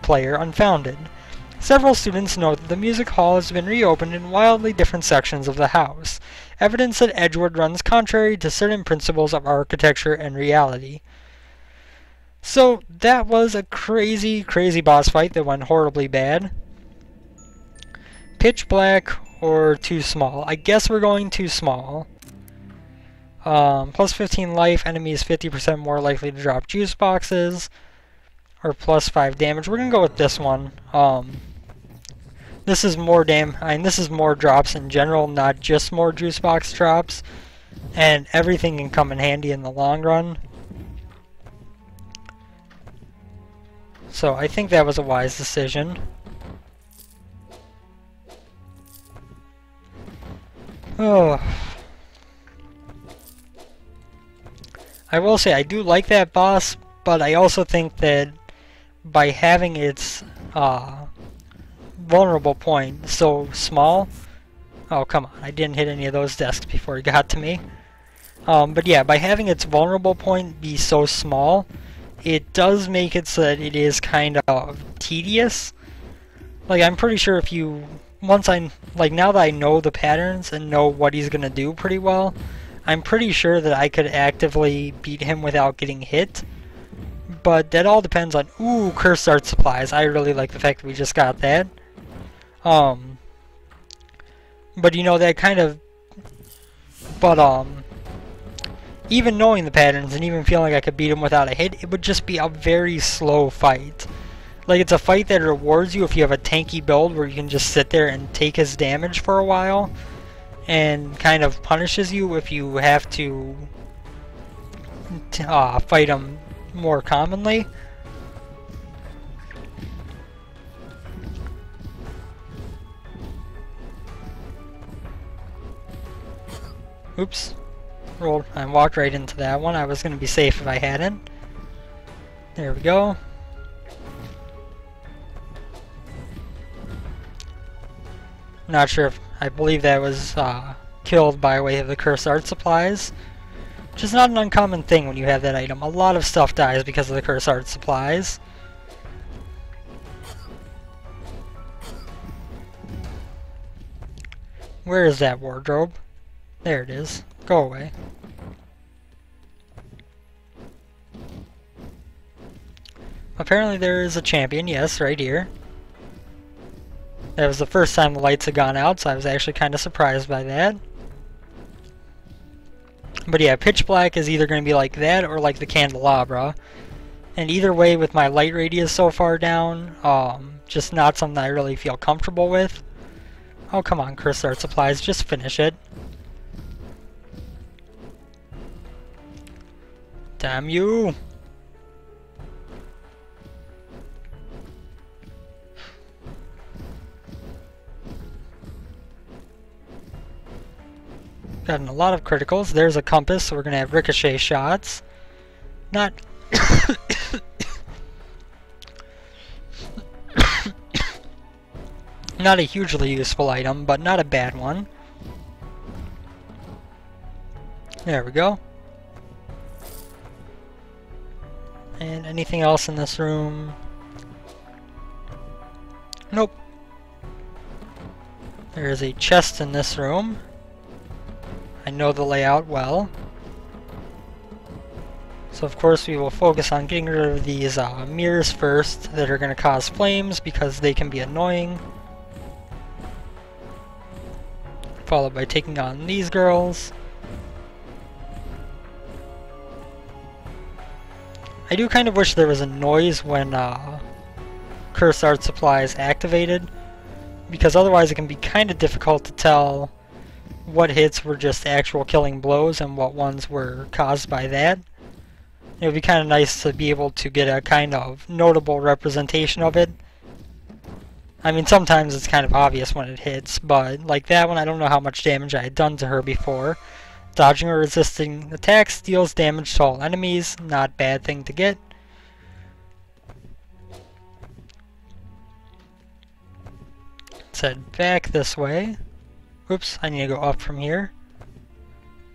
player unfounded. Several students note that the music hall has been reopened in wildly different sections of the house, evidence that Edgewood runs contrary to certain principles of architecture and reality. So that was a crazy, crazy boss fight that went horribly bad. Pitch black or too small? I guess we're going too small. Plus 15 life, enemies 50% more likely to drop juice boxes. Or plus 5 damage. We're gonna go with this one. This is more this is more drops in general, not just more juice box drops. And everything can come in handy in the long run. So I think that was a wise decision. Oh. I will say I do like that boss, but I also think that by having its vulnerable point so small... Oh, come on. I didn't hit any of those desks before it got to me. But yeah, by having its vulnerable point be so small, it does make it so that it is kind of tedious. Like, I'm pretty sure if you... now that I know the patterns and know what he's gonna do pretty well, I'm pretty sure that I could actively beat him without getting hit. But that all depends on... Ooh, cursed art supplies. I really like the fact that we just got that. But you know, that kind of... But, even knowing the patterns and even feeling like I could beat him without a hit, it would just be a very slow fight. Like, it's a fight that rewards you if you have a tanky build where you can just sit there and take his damage for a while, and kind of punishes you if you have to fight him more commonly. Oops. I walked right into that one. I was going to be safe if I hadn't. There we go. Not sure if... I believe that was killed by way of the cursed art supplies. Which is not an uncommon thing when you have that item. A lot of stuff dies because of the cursed art supplies. Where is that wardrobe? There it is. Go away. Apparently there is a champion, yes, right here. That was the first time the lights had gone out, so I was actually kind of surprised by that. But yeah, pitch black is either going to be like that or like the candelabra. And either way, with my light radius so far down, just not something I really feel comfortable with. Oh, come on, cursed art supplies, just finish it. Damn you! Gotten a lot of criticals. There's a compass, so we're gonna have ricochet shots. Not... not a hugely useful item, but not a bad one. There we go. And anything else in this room? Nope. There is a chest in this room. I know the layout well. So of course we will focus on getting rid of these mirrors first that are going to cause flames because they can be annoying. Followed by taking on these girls. I do kind of wish there was a noise when cursed art supply is activated, because otherwise it can be kind of difficult to tell what hits were just actual killing blows and what ones were caused by that. It would be kind of nice to be able to get a kind of notable representation of it. I mean, sometimes it's kind of obvious when it hits, but like that one, I don't know how much damage I had done to her before. Dodging or resisting attacks deals damage to all enemies. Not bad thing to get. Let's head back this way. Oops, I need to go up from here.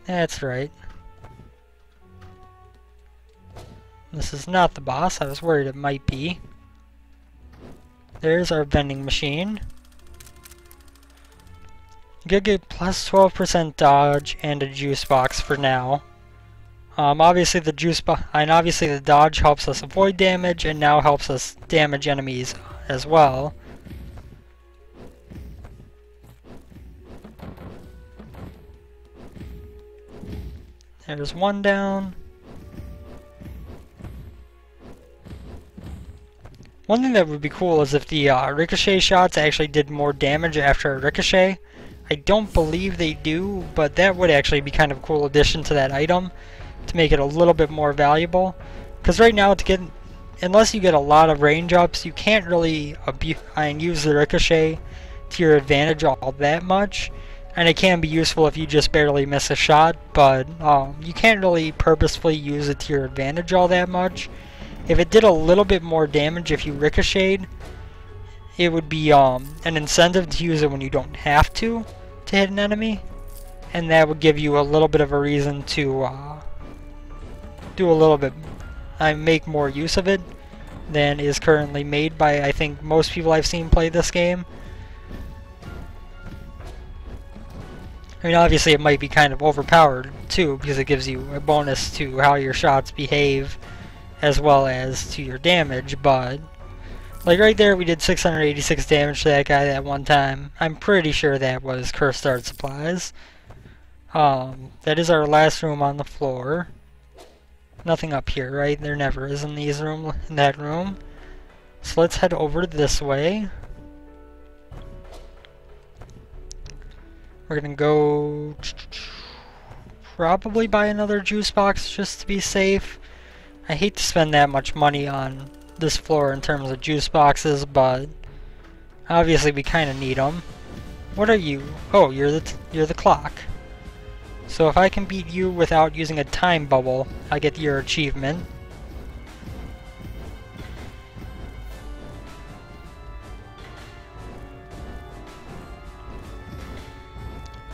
That's right. This is not the boss. I was worried it might be. There's our vending machine. You could get plus 12% dodge and a juice box for now. Obviously the dodge helps us avoid damage and now helps us damage enemies as well. There's one down. One thing that would be cool is if the ricochet shots actually did more damage after a ricochet. I don't believe they do, but that would actually be kind of a cool addition to that item to make it a little bit more valuable. Because right now, unless you get a lot of range ups, you can't really use the ricochet to your advantage all that much. And it can be useful if you just barely miss a shot, but you can't really purposefully use it to your advantage all that much. If it did a little bit more damage if you ricocheted, it would be an incentive to use it when you don't have to hit an enemy, and that would give you a little bit of a reason to make more use of it than is currently made by, I think, most people I've seen play this game. I mean, obviously it might be kind of overpowered too, because it gives you a bonus to how your shots behave as well as to your damage, but like right there, we did 686 damage to that guy that one time. I'm pretty sure that was cursed art supplies. That is our last room on the floor. Nothing up here, right? There never is in that room. So let's head over this way. We're gonna go probably buy another juice box just to be safe. I hate to spend that much money on this floor in terms of juice boxes, but obviously we kind of need them. What are you? Oh, you're the clock. So if I can beat you without using a time bubble, I get your achievement.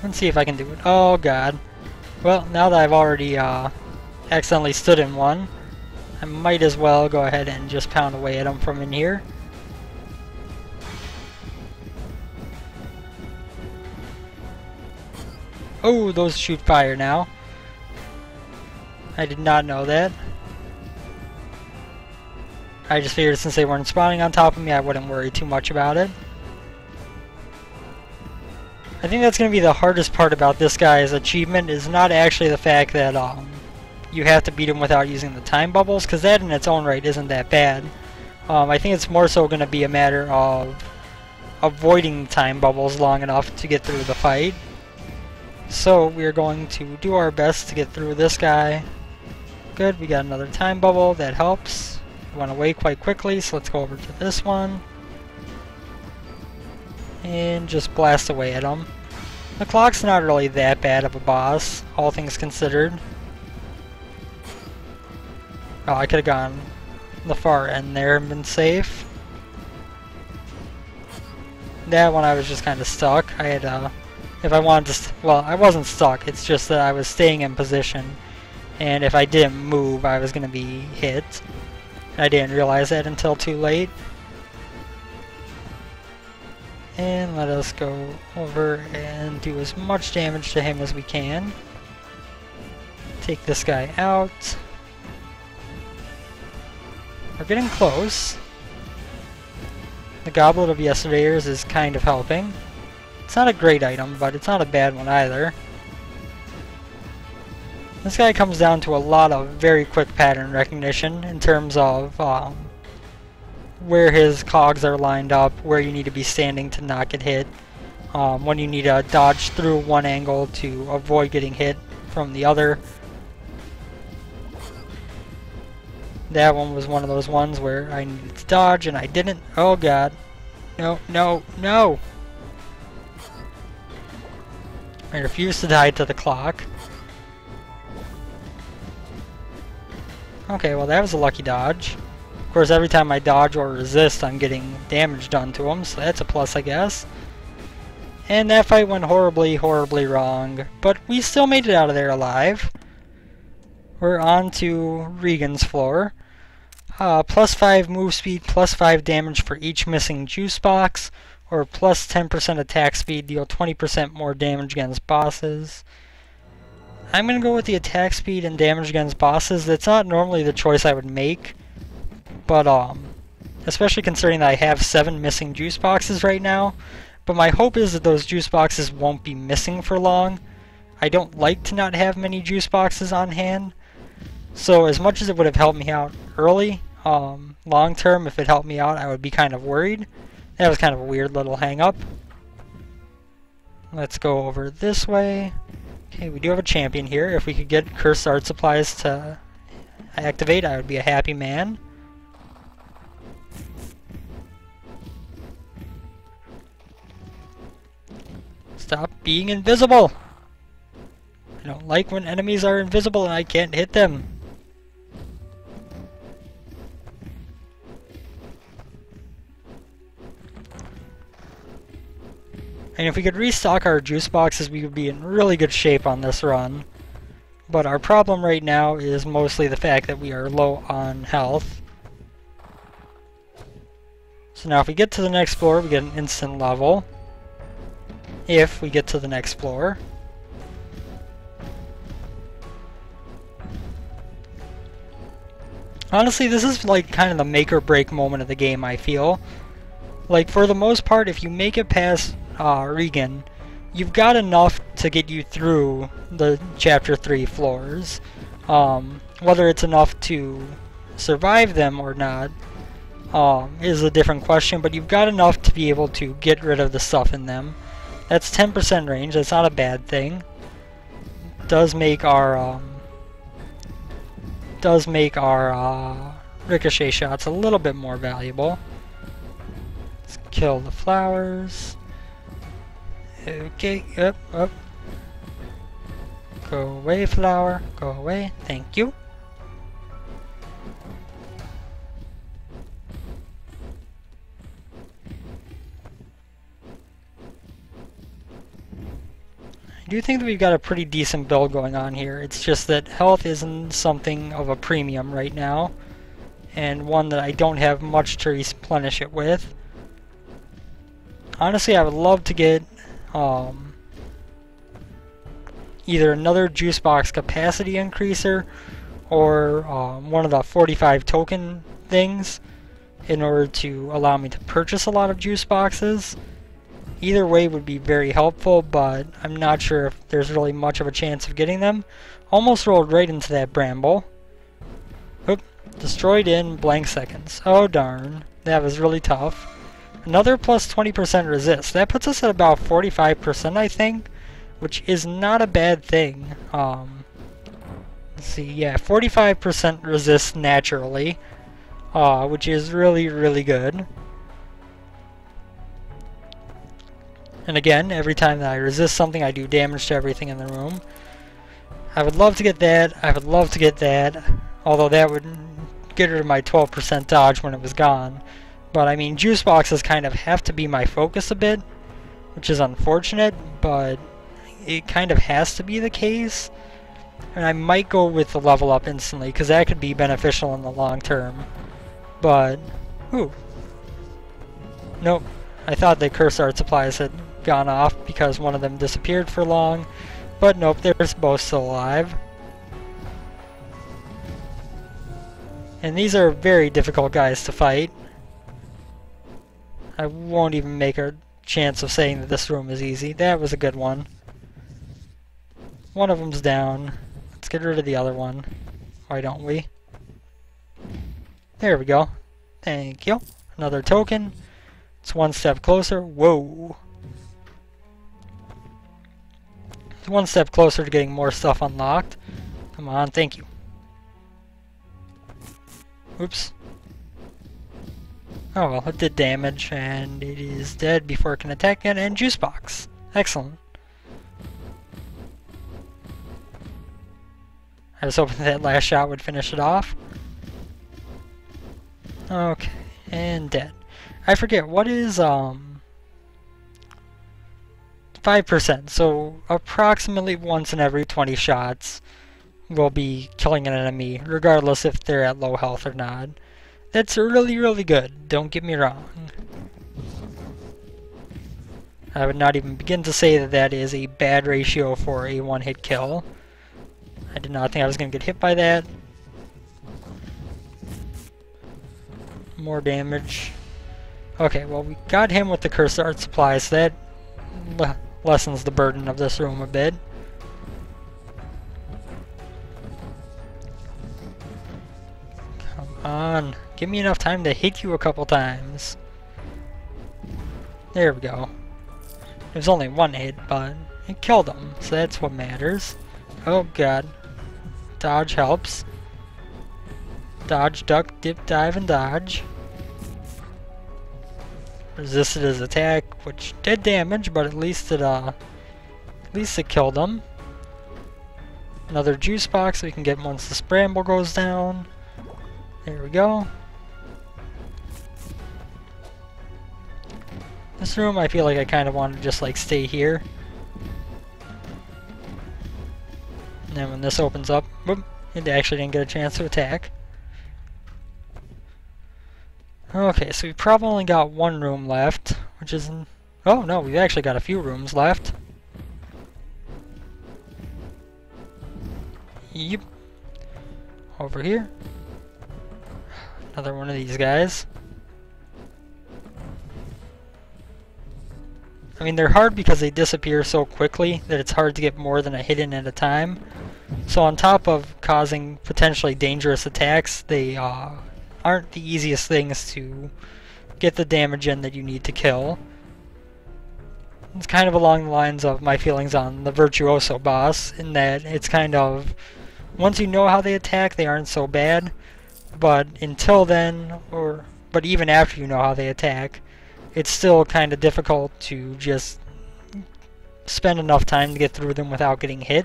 Let's see if I can do it. Oh god. Well, now that I've already accidentally stood in one, I might as well go ahead and just pound away at them from in here. Oh, those shoot fire now. I did not know that. I just figured since they weren't spawning on top of me, I wouldn't worry too much about it. I think that's going to be the hardest part about this guy's achievement, is not actually the fact that you have to beat him without using the time bubbles, because that in its own right isn't that bad. I think it's more so going to be a matter of avoiding time bubbles long enough to get through the fight. So we're going to do our best to get through this guy. Good, we got another time bubble, that helps. It went away quite quickly, so let's go over to this one. And just blast away at him. The clock's not really that bad of a boss, all things considered. Oh, I could have gone the far end there and been safe. That one I was just kind of stuck. I had, if I wanted to, well, I wasn't stuck, it's just that I was staying in position. And if I didn't move, I was going to be hit. I didn't realize that until too late. And let us go over and do as much damage to him as we can. Take this guy out. We're getting close. The Goblet of Yesteryears is kind of helping. It's not a great item, but it's not a bad one either. This guy comes down to a lot of very quick pattern recognition in terms of where his cogs are lined up, where you need to be standing to not get hit, when you need to dodge through one angle to avoid getting hit from the other. That one was one of those ones where I needed to dodge and I didn't. Oh god. No, no, no! I refuse to die to the clock. Okay, well that was a lucky dodge. Of course, every time I dodge or resist, I'm getting damage done to them, so that's a plus, I guess. And that fight went horribly, horribly wrong, but we still made it out of there alive. We're on to Regan's floor. Plus 5 move speed, plus 5 damage for each missing juice box, or plus 10% attack speed, deal 20% more damage against bosses. I'm going to go with the attack speed and damage against bosses. That's not normally the choice I would make, but especially considering that I have 7 missing juice boxes right now. But my hope is that those juice boxes won't be missing for long. I don't like to not have many juice boxes on hand. So as much as it would have helped me out early, long term, if it helped me out, I would be kind of worried. That was kind of a weird little hang up. Let's go over this way. Okay, we do have a champion here. If we could get cursed art supplies to activate, I would be a happy man. Stop being invisible! I don't like when enemies are invisible and I can't hit them. And if we could restock our juice boxes, we would be in really good shape on this run. But our problem right now is mostly the fact that we are low on health. So now if we get to the next floor, we get an instant level. If we get to the next floor. Honestly, this is like kind of the make or break moment of the game, I feel. Like, for the most part, if you make it past Regan, you've got enough to get you through the Chapter 3 floors. Whether it's enough to survive them or not is a different question, but you've got enough to be able to get rid of the stuff in them. That's 10% range, that's not a bad thing. Does make our ricochet shots a little bit more valuable. Let's kill the flowers. Okay, up. Go away, flower. Go away. Thank you. I do think that we've got a pretty decent build going on here. It's just that health isn't something of a premium right now, and one that I don't have much to replenish it with. Honestly, I would love to get either another juice box capacity increaser or one of the 45 token things in order to allow me to purchase a lot of juice boxes. Either way would be very helpful, but I'm not sure if there's really much of a chance of getting them. Almost rolled right into that bramble. Oop, destroyed in blank seconds. Oh darn, that was really tough. Another plus 20% resist. That puts us at about 45%, I think, which is not a bad thing. Let's see, yeah, 45% resist naturally, which is really, really good. And again, every time that I resist something, I do damage to everything in the room. I would love to get that. I would love to get that, although that would get rid of my 12% dodge when it was gone. But I mean, juice boxes kind of have to be my focus a bit, which is unfortunate, but it kind of has to be the case. And I might go with the level up instantly, because that could be beneficial in the long term. But, ooh. Nope. I thought the curse art supplies had gone off because one of them disappeared for long. But nope, they're both still alive. And these are very difficult guys to fight. I won't even make a chance of saying that this room is easy. That was a good one. One of them's down. Let's get rid of the other one. Why don't we? There we go. Thank you. Another token. It's one step closer. Whoa. It's one step closer to getting more stuff unlocked. Come on, thank you. Oops. Oh well, it did damage, and it is dead before it can attack again, and juice box. Excellent. I was hoping that last shot would finish it off. Okay, and dead. I forget, what is 5%, so approximately once in every 20 shots we'll be killing an enemy, regardless if they're at low health or not. That's really, really good, don't get me wrong. I would not even begin to say that that is a bad ratio for a one-hit kill. I did not think I was going to get hit by that. More damage. Okay, well, we got him with the cursed art supply, so that lessens the burden of this room a bit. Come on, give me enough time to hit you a couple times. There we go. It was only one hit, but it killed him, so that's what matters. Oh god. Dodge helps. Dodge, duck, dip, dive, and dodge. Resisted his attack, which did damage, but at least it killed him. Another juice box we can get once the scramble goes down. There we go. This room, I feel like I kind of want to just like stay here. And then when this opens up, whoop, it actually didn't get a chance to attack. Okay, so we've probably only got one room left, which is... Oh no, we've actually got a few rooms left. Yep. Over here. Another one of these guys. I mean, they're hard because they disappear so quickly that it's hard to get more than a hit in at a time. So on top of causing potentially dangerous attacks, they aren't the easiest things to get the damage in that you need to kill. It's kind of along the lines of my feelings on the Virtuoso boss, in that it's kind of, once you know how they attack, they aren't so bad, but until then, but even after you know how they attack, it's still kind of difficult to just spend enough time to get through them without getting hit,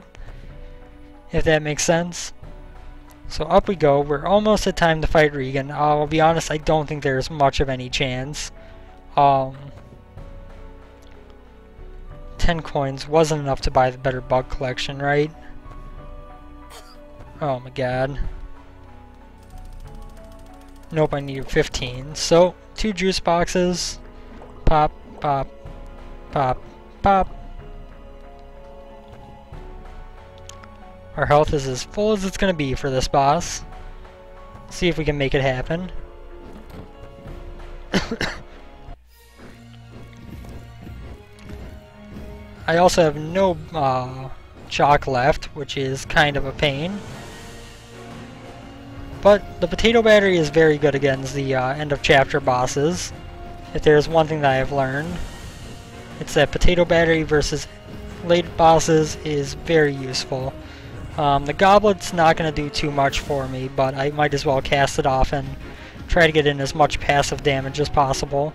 if that makes sense. So up we go. We're almost at time to fight Regan. I'll be honest, I don't think there's much of any chance. 10 coins wasn't enough to buy the better bug collection, right? Oh my god. Nope, I needed 15. So, 2 juice boxes. Pop, pop, pop, pop. Our health is as full as it's going to be for this boss. See if we can make it happen. I also have no chalk left, which is kind of a pain. But the potato battery is very good against the end of chapter bosses. If there's one thing that I've learned, it's that potato battery versus late bosses is very useful. The goblet's not going to do too much for me, but I might as well cast it off and try to get in as much passive damage as possible.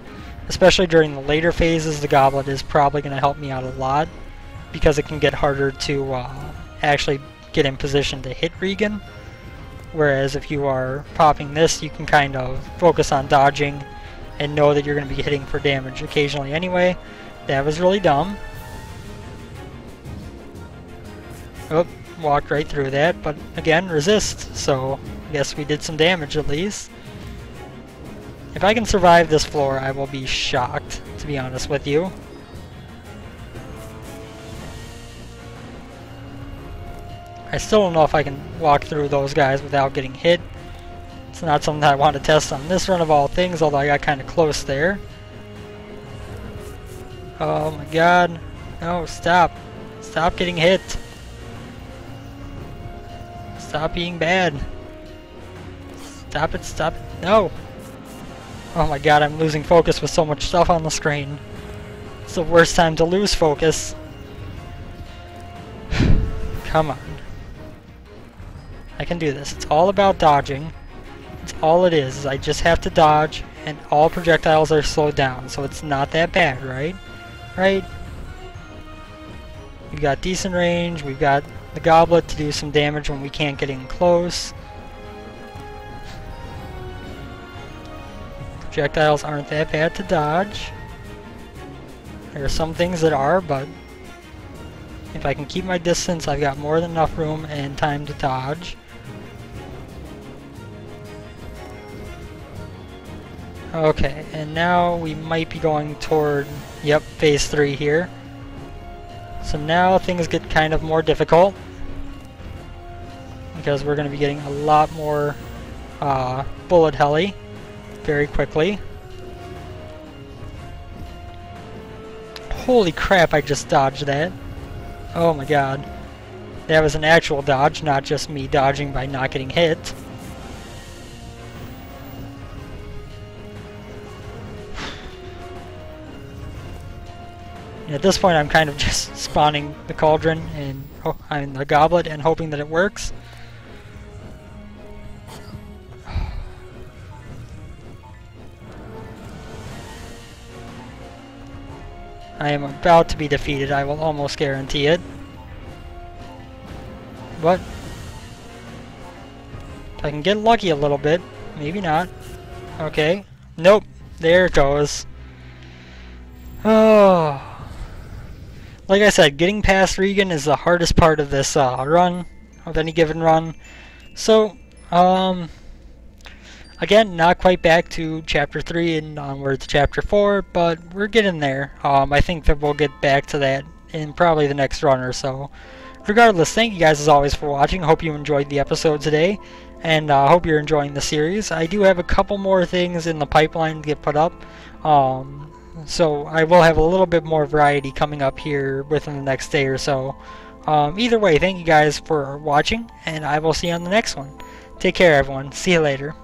Especially during the later phases, the goblet is probably going to help me out a lot, because it can get harder to actually get in position to hit Regan. Whereas if you are popping this, you can kind of focus on dodging and know that you're going to be hitting for damage occasionally anyway. That was really dumb. Oh, walked right through that, but again, resist, so I guess we did some damage at least. If I can survive this floor, I will be shocked, to be honest with you. I still don't know if I can walk through those guys without getting hit. It's not something I want to test on this run of all things, although I got kind of close there. Oh my god. No, stop. Stop getting hit. Stop being bad. Stop it, stop it. No! Oh my god, I'm losing focus with so much stuff on the screen. It's the worst time to lose focus. Come on. I can do this. It's all about dodging. It's all it is I just have to dodge, and all projectiles are slowed down, so it's not that bad, right? Right? We've got decent range, we've got the goblet to do some damage when we can't get in close. Projectiles aren't that bad to dodge. There are some things that are, but if I can keep my distance, I've got more than enough room and time to dodge. Okay, and now we might be going toward, yep, phase 3 here. So now things get kind of more difficult, because we're going to be getting a lot more bullet heli very quickly. Holy crap, I just dodged that. Oh my god. That was an actual dodge, not just me dodging by not getting hit. At this point I'm kind of just spawning the cauldron and the goblet and hoping that it works. I am about to be defeated, I will almost guarantee it. But if I can get lucky a little bit, maybe not. Okay. Nope. There it goes. Oh. Like I said, getting past Regan is the hardest part of this run, of any given run. So, again, not quite back to Chapter 3 and onward to Chapter 4, but we're getting there. I think that we'll get back to that in probably the next run or so. Regardless, thank you guys as always for watching. Hope you enjoyed the episode today, and I hope you're enjoying the series. I do have a couple more things in the pipeline to get put up, so I will have a little bit more variety coming up here within the next day or so. Either way, thank you guys for watching, and I will see you on the next one. Take care, everyone. See you later.